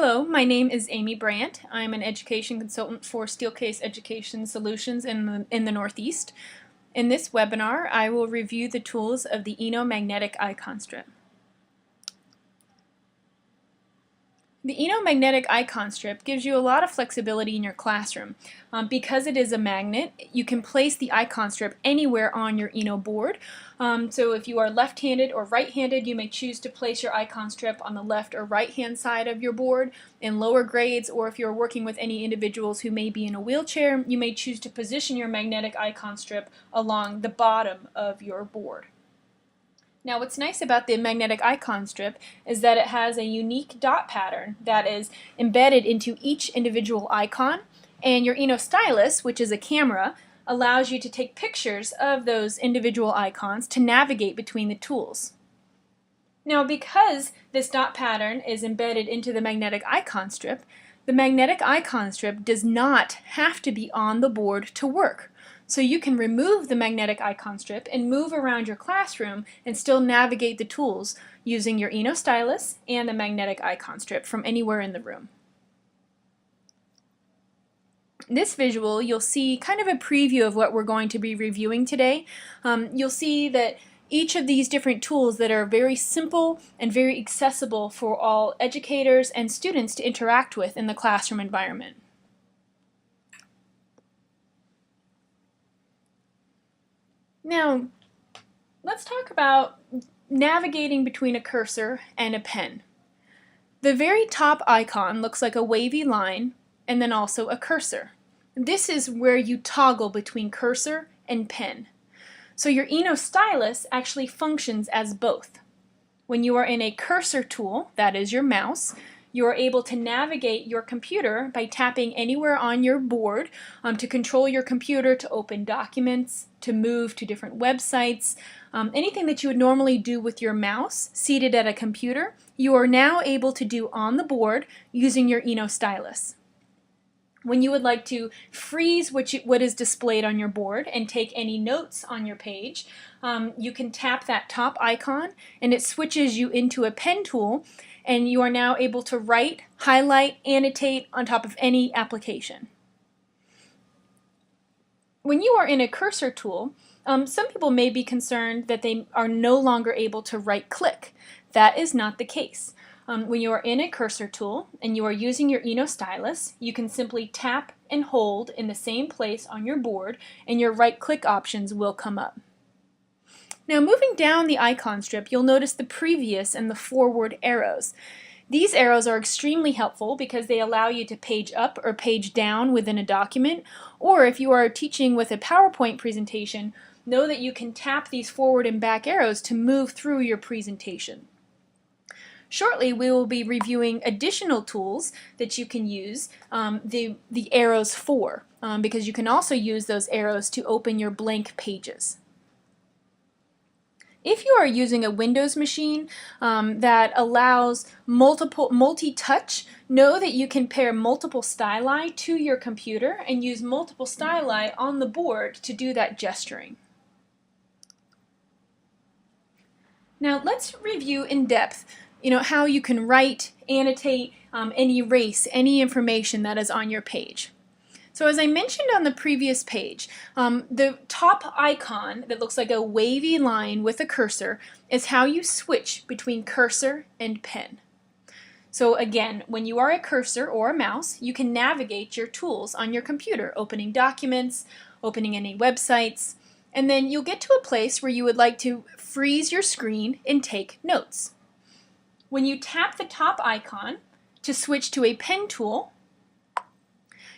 Hello, my name is Amy Brandt. I'm an education consultant for Steelcase Education Solutions in the Northeast. In this webinar, I will review the tools of the Magnetic icon strip. The magnetic icon strip gives you a lot of flexibility in your classroom. Because it is a magnet, you can place the icon strip anywhere on your board. So if you are left-handed or right-handed, you may choose to place your icon strip on the left or right-hand side of your board. In lower grades, or if you're working with any individuals who may be in a wheelchair, you may choose to position your magnetic icon strip along the bottom of your board. Now what's nice about the magnetic icon strip is that it has a unique dot pattern that is embedded into each individual icon, and your stylus, which is a camera, allows you to take pictures of those individual icons to navigate between the tools. Now because this dot pattern is embedded into the magnetic icon strip, the magnetic icon strip does not have to be on the board to work. So you can remove the magnetic icon strip and move around your classroom and still navigate the tools using your stylus and the magnetic icon strip from anywhere in the room. In this visual, you'll see kind of a preview of what we're going to be reviewing today. You'll see that each of these different tools that are very simple and very accessible for all educators and students to interact with in the classroom environment. Now, let's talk about navigating between a cursor and a pen. The very top icon looks like a wavy line and then also a cursor. This is where you toggle between cursor and pen. So your stylus actually functions as both. When you are in a cursor tool, that is your mouse, you are able to navigate your computer by tapping anywhere on your board to control your computer, to open documents, to move to different websites. Anything that you would normally do with your mouse seated at a computer, you are now able to do on the board using your stylus. When you would like to freeze what is displayed on your board and take any notes on your page, you can tap that top icon and it switches you into a pen tool, and you are now able to write, highlight, annotate on top of any application. When you are in a cursor tool, some people may be concerned that they are no longer able to right-click. That is not the case. When you are in a cursor tool and you are using your stylus, you can simply tap and hold in the same place on your board and your right-click options will come up. Now moving down the icon strip, you'll notice the previous and the forward arrows. These arrows are extremely helpful because they allow you to page up or page down within a document, or if you are teaching with a PowerPoint presentation, know that you can tap these forward and back arrows to move through your presentation. Shortly, we will be reviewing additional tools that you can use the arrows for, because you can also use those arrows to open your blank pages. If you are using a Windows machine that allows multi-touch, know that you can pair multiple styli to your computer and use multiple styli on the board to do that gesturing. Now let's review in depth how you can write, annotate, and erase any information that is on your page. So as I mentioned on the previous page, the top icon that looks like a wavy line with a cursor is how you switch between cursor and pen. So again, when you are a cursor or a mouse, you can navigate your tools on your computer, opening documents, opening any websites, and then you'll get to a place where you would like to freeze your screen and take notes. When you tap the top icon to switch to a pen tool,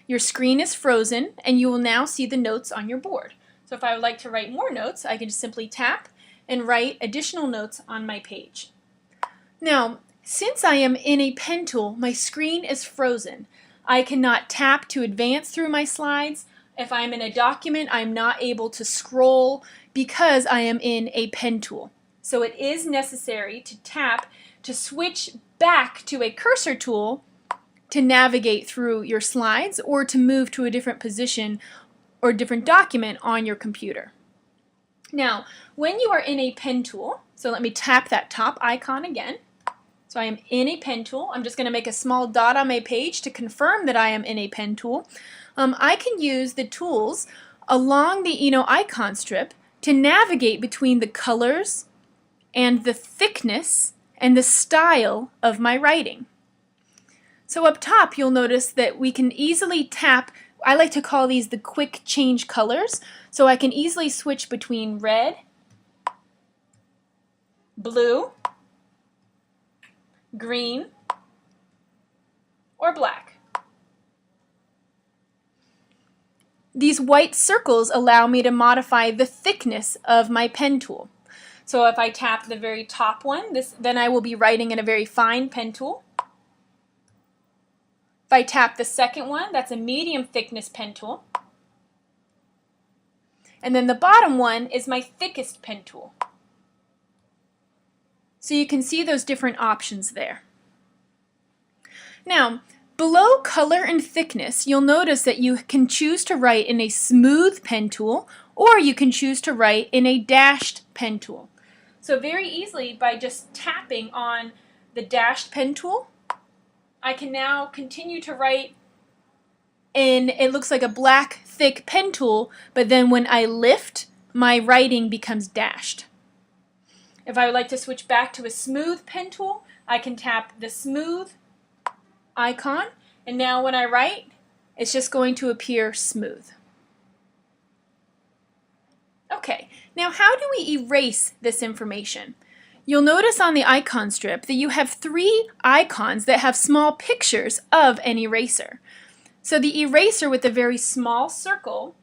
your screen is frozen and you will now see the notes on your board. So if I would like to write more notes, I can just simply tap and write additional notes on my page. Now, since I am in a pen tool, my screen is frozen. I cannot tap to advance through my slides. If I'm in a document, I'm not able to scroll because I am in a pen tool. So it is necessary to tap to switch back to a cursor tool to navigate through your slides or to move to a different position or different document on your computer. Now, when you are in a pen tool, so let me tap that top icon again. So I am in a pen tool. I'm just going to make a small dot on my page to confirm that I am in a pen tool. I can use the tools along the icon strip to navigate between the colors and the thickness and the style of my writing. So up top you'll notice that we can easily tap, I like to call these the quick change colors, so I can easily switch between red, blue, green, or black. These white circles allow me to modify the thickness of my pen tool. So if I tap the very top one, then I will be writing in a very fine pen tool. If I tap the second one, that's a medium thickness pen tool. And then the bottom one is my thickest pen tool. So you can see those different options there. Now, below color and thickness, you'll notice that you can choose to write in a smooth pen tool, or you can choose to write in a dashed pen tool. So very easily, by just tapping on the dashed pen tool, I can now continue to write in, it looks like a black thick pen tool, but then when I lift, my writing becomes dashed. If I would like to switch back to a smooth pen tool, I can tap the smooth icon, and now when I write, it's just going to appear smooth. Okay, now how do we erase this information? You'll notice on the icon strip that you have 3 icons that have small pictures of an eraser. So the eraser with a very small circle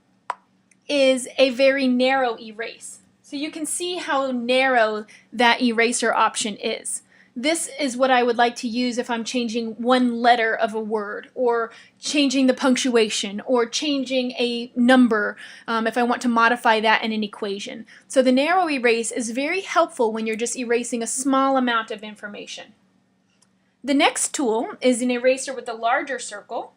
is a very narrow erase. So you can see how narrow that eraser option is. This is what I would like to use if I'm changing one letter of a word, or changing the punctuation, or changing a number if I want to modify that in an equation. So the narrow erase is very helpful when you're just erasing a small amount of information. The next tool is an eraser with a larger circle.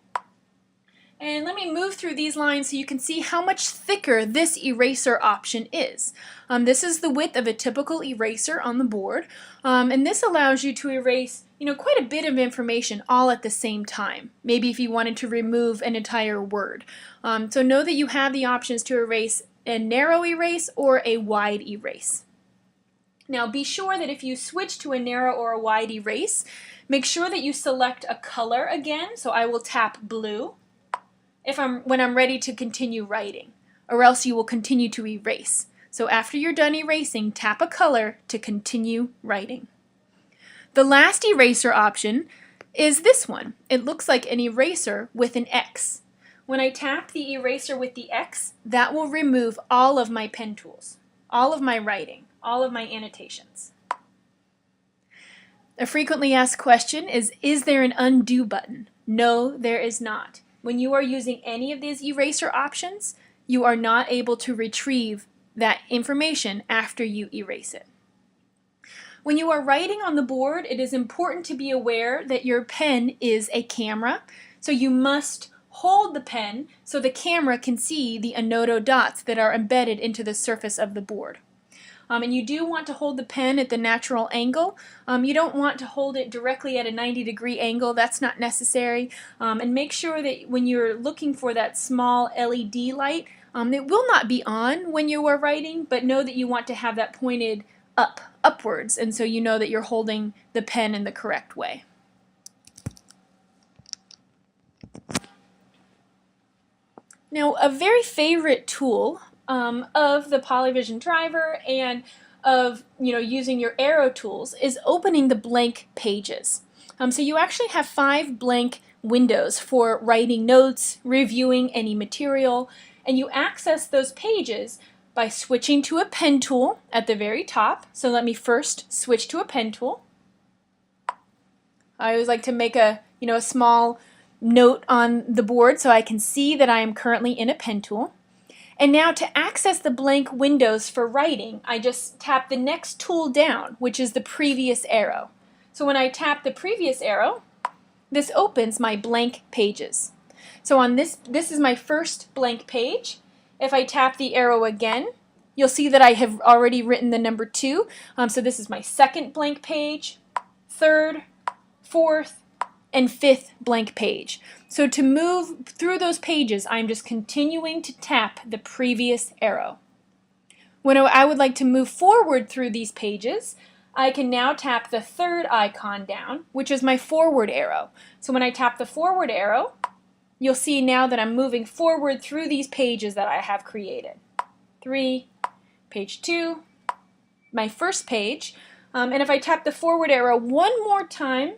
And let me move through these lines so you can see how much thicker this eraser option is. This is the width of a typical eraser on the board, and this allows you to erase quite a bit of information all at the same time. Maybe if you wanted to remove an entire word. So know that you have the options to erase a narrow erase or a wide erase. Now be sure that if you switch to a narrow or a wide erase, make sure that you select a color again. So I will tap blue when I'm ready to continue writing, or else you will continue to erase. So after you're done erasing, tap a color to continue writing. The last eraser option is this one. It looks like an eraser with an X. When I tap the eraser with the X, that will remove all of my pen tools, all of my writing, all of my annotations. A frequently asked question is there an undo button? No, there is not. When you are using any of these eraser options, you are not able to retrieve that information after you erase it. When you are writing on the board, it is important to be aware that your pen is a camera, so you must hold the pen so the camera can see the anodo dots that are embedded into the surface of the board. And you do want to hold the pen at the natural angle. You don't want to hold it directly at a 90-degree angle. That's not necessary. And make sure that when you're looking for that small LED light, it will not be on when you are writing, but know that you want to have that pointed upwards, and so you know that you're holding the pen in the correct way. Now, a very favorite tool of the Polyvision driver and of using your arrow tools is opening the blank pages. So you actually have 5 blank windows for writing notes, reviewing any material, and you access those pages by switching to a pen tool at the very top. So let me first switch to a pen tool. I always like to make a small note on the board so I can see that I am currently in a pen tool. And now to access the blank windows for writing, I just tap the next tool down, which is the previous arrow. So when I tap the previous arrow, this opens my blank pages. So on this is my first blank page. If I tap the arrow again, you'll see that I have already written the number 2. So this is my second blank page, third, fourth, and fifth blank page. So to move through those pages, I'm just continuing to tap the previous arrow. When I would like to move forward through these pages, I can now tap the third icon down, which is my forward arrow. So when I tap the forward arrow, you'll see now that I'm moving forward through these pages that I have created. 3, page 2, my first page. And if I tap the forward arrow one more time,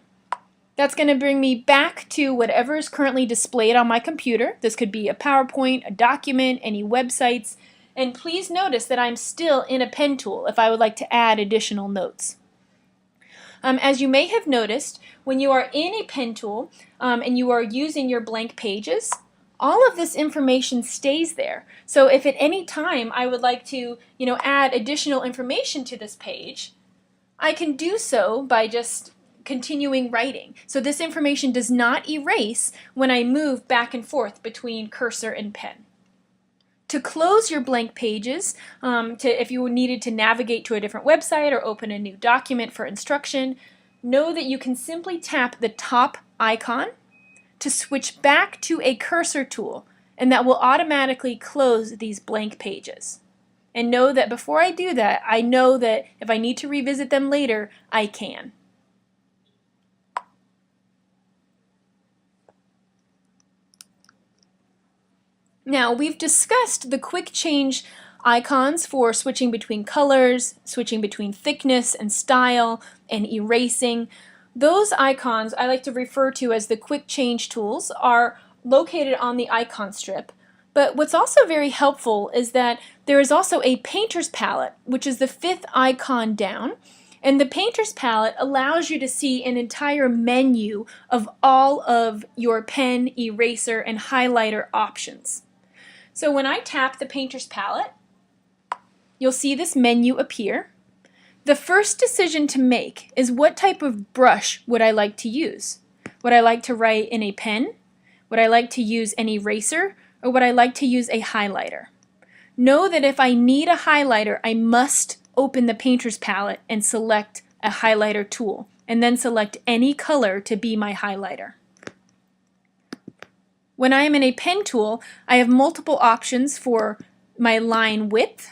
that's going to bring me back to whatever is currently displayed on my computer. This could be a PowerPoint, a document, any websites. And please notice that I'm still in a pen tool if I would like to add additional notes. As you may have noticed, when you are in a pen tool and you are using your blank pages, all of this information stays there. So if at any time I would like to, add additional information to this page, I can do so by just continuing writing. So this information does not erase when I move back and forth between cursor and pen. To close your blank pages, if you needed to navigate to a different website or open a new document for instruction, know that you can simply tap the top icon to switch back to a cursor tool, and that will automatically close these blank pages. And know that before I do that, I know that if I need to revisit them later, I can. Now, we've discussed the quick change icons for switching between colors, switching between thickness and style, and erasing. Those icons I like to refer to as the quick change tools are located on the icon strip. But what's also very helpful is that there is also a painter's palette, which is the fifth icon down. And the painter's palette allows you to see an entire menu of all of your pen, eraser, and highlighter options. So when I tap the painter's palette, you'll see this menu appear. The first decision to make is what type of brush would I like to use? Would I like to write in a pen? Would I like to use an eraser? Or would I like to use a highlighter? Know that if I need a highlighter, I must open the painter's palette and select a highlighter tool, and then select any color to be my highlighter. When I am in a pen tool, I have multiple options for my line width.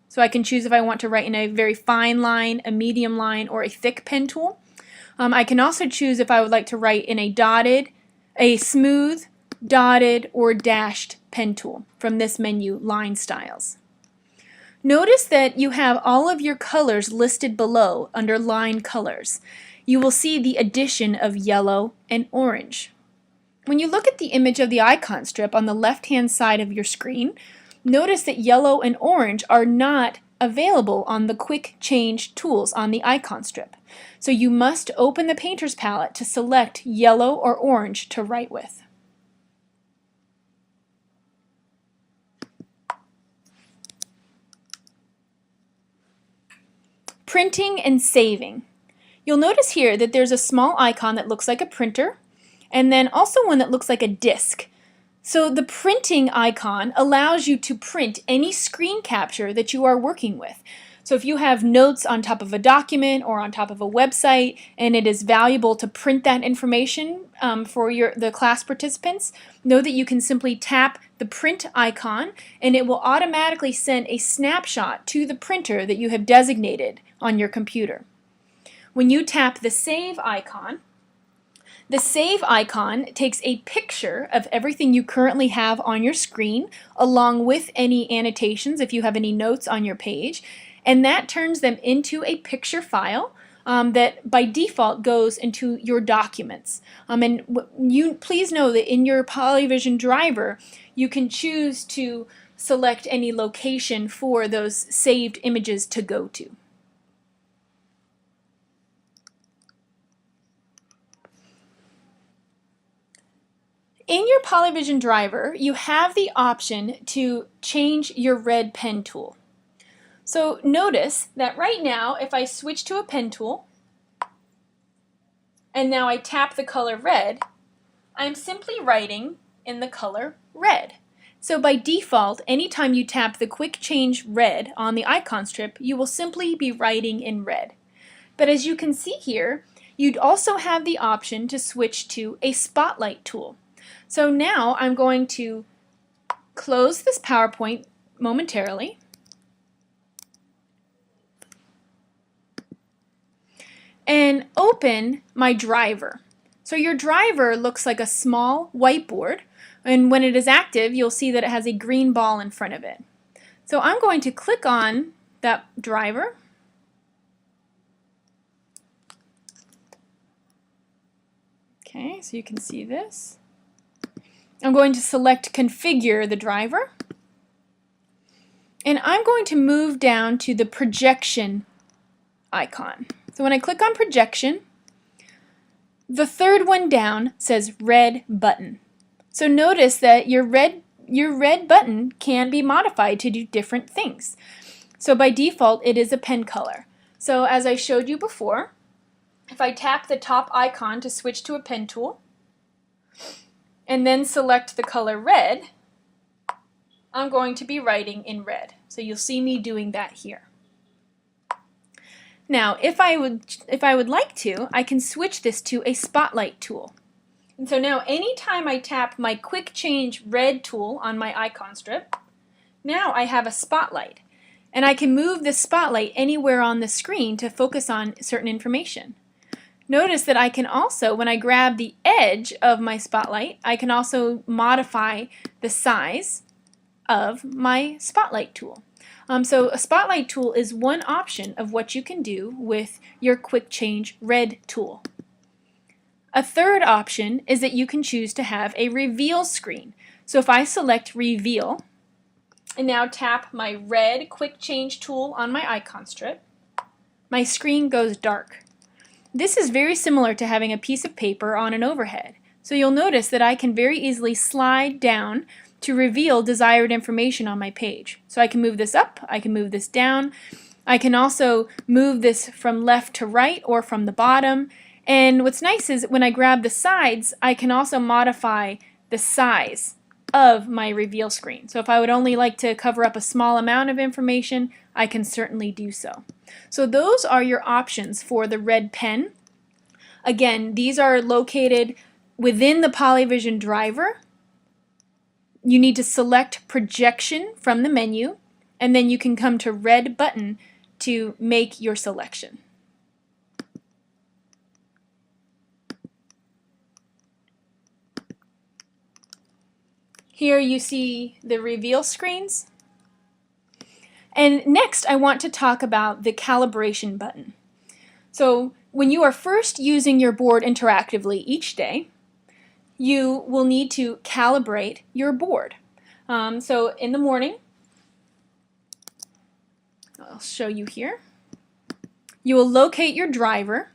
So I can choose if I want to write in a very fine line, a medium line, or a thick pen tool. I can also choose if I would like to write in a smooth, dotted, or dashed pen tool from this menu, Line Styles. Notice that you have all of your colors listed below under Line Colors. You will see the addition of yellow and orange. When you look at the image of the icon strip on the left-hand side of your screen, notice that yellow and orange are not available on the quick change tools on the icon strip. So you must open the painter's palette to select yellow or orange to write with. Printing and saving. You'll notice here that there's a small icon that looks like a printer, and then also one that looks like a disc. So the printing icon allows you to print any screen capture that you are working with. So if you have notes on top of a document or on top of a website and it is valuable to print that information for the class participants, know that you can simply tap the print icon and it will automatically send a snapshot to the printer that you have designated on your computer. When you tap the save icon, the save icon takes a picture of everything you currently have on your screen, along with any annotations if you have any notes on your page, and that turns them into a picture file that by default goes into your documents. And you please know that in your Polyvision driver, you can choose to select any location for those saved images to go to. In your Polyvision driver, you have the option to change your red pen tool. So notice that right now, if I switch to a pen tool, and now I tap the color red, I'm simply writing in the color red. So by default, anytime you tap the quick change red on the icon strip, you will simply be writing in red. But as you can see here, you'd also have the option to switch to a spotlight tool. So now I'm going to close this PowerPoint momentarily. And open my driver. So your driver looks like a small whiteboard, and when it is active you'll see that it has a green ball in front of it. So I'm going to click on that driver. Okay, so you can see this. I'm going to select Configure the driver, and I'm going to move down to the projection icon. So when I click on projection, the third one down says red button. So notice that your red button can be modified to do different things. So by default it is a pen color. So as I showed you before, if I tap the top icon to switch to a pen tool and then select the color red, I'm going to be writing in red. So you'll see me doing that here. Now, if I would like to, I can switch this to a spotlight tool. And so now anytime I tap my quick change red tool on my icon strip, now I have a spotlight. And I can move the spotlight anywhere on the screen to focus on certain information. Notice that I can also, when I grab the edge of my spotlight, I can also modify the size of my spotlight tool. So a spotlight tool is one option of what you can do with your quick change red tool. A third option is that you can choose to have a reveal screen. So if I select reveal and now tap my red quick change tool on my icon strip, my screen goes dark. This is very similar to having a piece of paper on an overhead. So you'll notice that I can very easily slide down to reveal desired information on my page. So I can move this up, I can move this down, I can also move this from left to right or from the bottom. And what's nice is when I grab the sides, I can also modify the size of my reveal screen. So if I would only like to cover up a small amount of information, I can certainly do so. So those are your options for the red pen. Again, these are located within the Polyvision driver. You need to select projection from the menu, and then you can come to red button to make your selection. Here you see the reveal screens. And next I want to talk about the calibration button. So when you are first using your board interactively each day, you will need to calibrate your board. So in the morning, I'll show you here, you will locate your driver.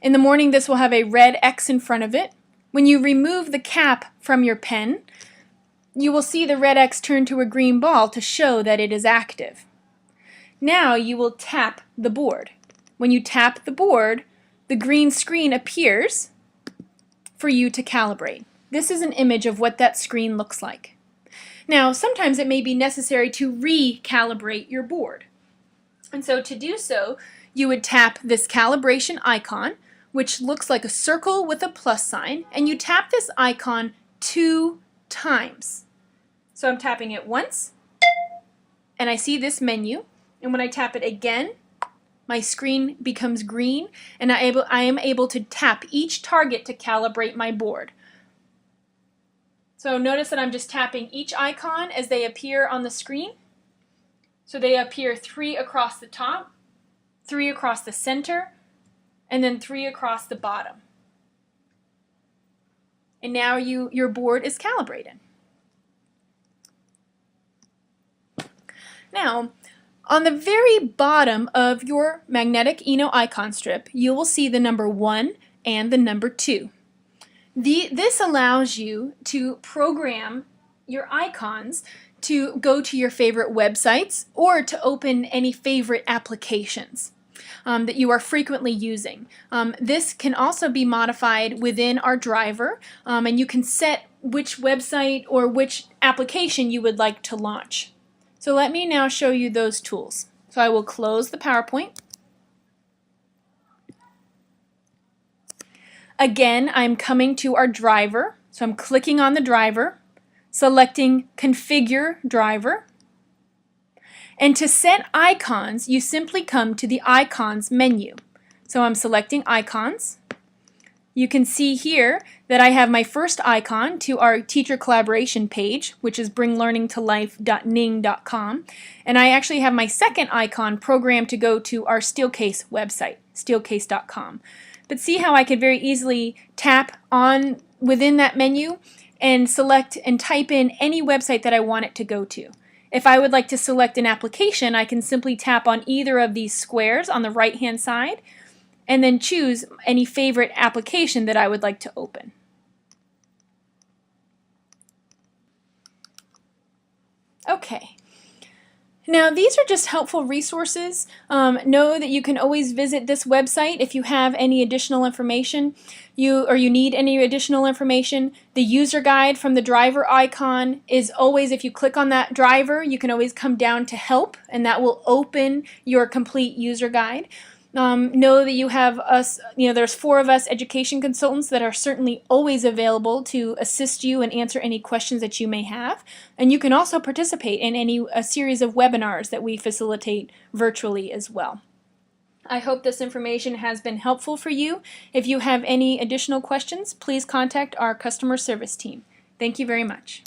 In the morning this will have a red X in front of it. When you remove the cap from your pen, you will see the red X turn to a green ball to show that it is active. Now you will tap the board. When you tap the board, the green screen appears for you to calibrate. This is an image of what that screen looks like. Now, sometimes it may be necessary to recalibrate your board. And so to do so, you would tap this calibration icon, which looks like a circle with a plus sign, and you tap this icon 2 times. So I'm tapping it once, and I see this menu, and when I tap it again, my screen becomes green, and I am able to tap each target to calibrate my board. So notice that I'm just tapping each icon as they appear on the screen. So they appear 3 across the top, 3 across the center, and then 3 across the bottom. And now your board is calibrated. Now, on the very bottom of your magnetic Eno icon strip, you will see the number 1 and the number 2. This allows you to program your icons to go to your favorite websites or to open any favorite applications that you are frequently using. This can also be modified within our driver, and you can set which website or which application you would like to launch. So let me now show you those tools. So I will close the PowerPoint. Again, I'm coming to our driver, so I'm clicking on the driver, selecting Configure Driver. And to set icons, you simply come to the Icons menu. So I'm selecting Icons. You can see here that I have my first icon to our teacher collaboration page, which is bringlearningtolife.ning.com, and I actually have my second icon programmed to go to our Steelcase website, steelcase.com. But see how I could very easily tap on within that menu and select and type in any website that I want it to go to. If I would like to select an application, I can simply tap on either of these squares on the right-hand side and then choose any favorite application that I would like to open. Okay. Now these are just helpful resources. Know that you can always visit this website if you have any additional information you need any additional information. The user guide from the driver icon is always, if you click on that driver, you can always come down to help and that will open your complete user guide. Know that you have us, there's 4 of us education consultants that are certainly always available to assist you and answer any questions that you may have. And you can also participate in a series of webinars that we facilitate virtually as well. I hope this information has been helpful for you. If you have any additional questions, please contact our customer service team. Thank you very much.